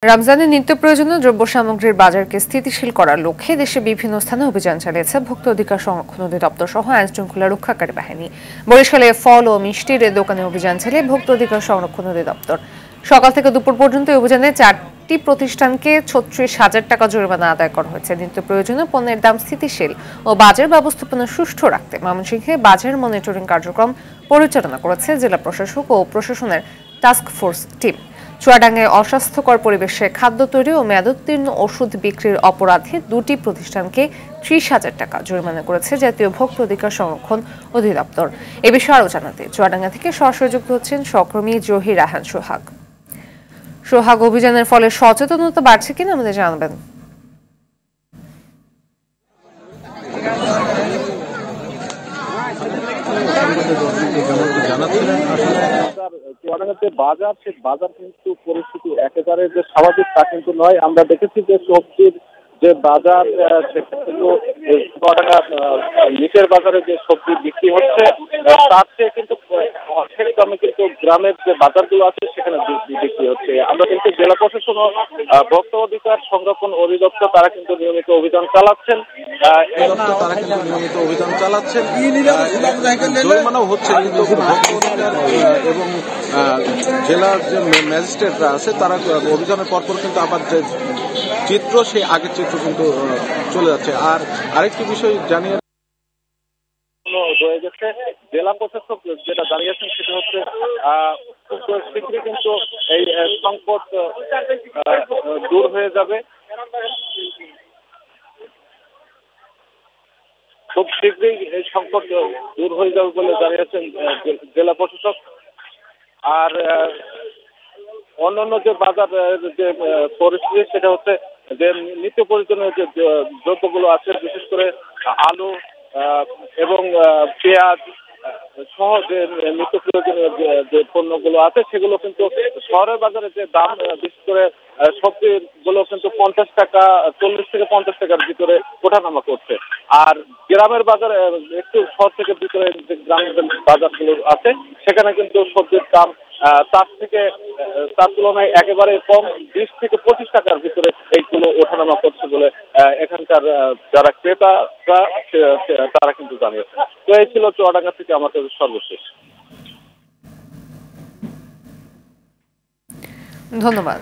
রমজানে নিত্য প্রয়োজনীয় দ্রব্য সামগ্রীর বাজারকে স্থিতিশীল করার লক্ষ্যে দেশে বিভিন্ন স্থানে অভিযান চালিয়েছে ভোক্তা অধিকার সংরক্ষণ অধিদপ্তর সহ আইন শৃঙ্খলা রক্ষাকারী বাহিনী। বরিশালে ফল ও মিষ্টির দোকানে অভিযান চালিয়ে ভোক্তা অধিকার সংরক্ষণ অধিদপ্তর সকাল থেকে দুপুর পর্যন্ত এই অভিযানে 4টি প্রতিষ্ঠানকে ৩৬,০০০ টাকা জরিমানা আদায় করা হয়েছে। নিত্য প্রয়োজনীয় পণ্যের দাম স্থিতিশীল ও বাজার ব্যবস্থাপনা সুষ্ঠু রাখতে ময়মনসিংহে বাজার মনিটরিং কার্যক্রম পরিচালনা করেছে জেলা প্রশাসক ও প্রশাসনের টাস্ক ফোর্স টিম। চুয়াডাঙ্গায় অস্বাস্থ্যকর পরিবেশে খাদ্য তৈরি ও মেয়াদোত্তীর্ণ ওষুধ বিক্রির অপরাধে 2টি প্রতিষ্ঠানকে ৩০,০০০ টাকা জরিমানা করেছে জাতীয় ভোক্তা অধিকার সংরক্ষণ অধিদপ্তর। এ বিষয়ে আরও জানাতে চুয়াডাঙ্গা থেকে সরাসরি যুক্ত হচ্ছেন সহকর্মী জহির রায়হান সোহাগ। অভিযানের ফলে সচেতনতা বাড়ছে কিনা আমাদের জানাবেন। চুয়াডাঙ্গাতে বাজার কিন্তু পরিস্থিতি একেবারে যে স্বাভাবিক তা কিন্তু নয়। আমরা দেখেছি যে সবজির যে বাজার চুয়াডাঙ্গা নিচের বাজারে যে সবজি বিক্রি হচ্ছে তার চেয়ে কিন্তু অর্ধেক দামে কিন্তু গ্রামের যে বাজারগুলো আছে সেখানে বিক্রি হচ্ছে। আমরা কিন্তু জেলা প্রশাসন ও ভোক্তা অধিকার সংরক্ষণ অধিদপ্তর তারা কিন্তু নিয়মিত অভিযান চালাচ্ছেন। জরিমানাও হচ্ছে কিন্তু এবং জেলার যে ম্যাজিস্ট্রেটরা আছে তারা অভিযানের পরপর কিন্তু আবার যে চিত্র সেই আগের চিত্র কিন্তু চলে যাচ্ছে। আর আরেকটি বিষয় জানিয়ে রয়ে গেছে, জেলা প্রশাসক যেটা জানিয়েছেন সেটা হচ্ছে খুব শীঘ্রই কিন্তু এই সংকট দূর হয়ে যাবে, খুব শীঘ্রই এই সংকট দূর হয়ে যাবে বলে জানিয়েছেন জেলা প্রশাসক। আর অন্যান্য যে বাজার যে পরিস্থিতি সেটা হচ্ছে যে নিত্য প্রয়োজনীয় যে দ্রব্যগুলো আছে, বিশেষ করে আলু এবং পেঁয়াজ সহ যে নিত্য প্রয়োজনীয় যে পণ্যগুলো আছে সেগুলো কিন্তু শহরের বাজারে যে দাম, বিশেষ করে সবজিগুলো কিন্তু 50 টাকা 40 থেকে 50 টাকার ভিতরে ওঠানামা করছে। আর গ্রামের বাজারে একটু শহর থেকে ভিতরে যে গ্রামের বাজারগুলো আছে সেখানে কিন্তু সবজির দাম তার তুলনায় একেবারে কম, 20 থেকে 25 টাকার ভিতরে এইগুলো ওঠানামা করছে বলে এখানকার যারা ক্রেতারা তারা কিন্তু জানিয়েছে। তো এই ছিল চুয়াডাঙ্গা থেকে আমাদের সর্বশেষ। ধন্যবাদ।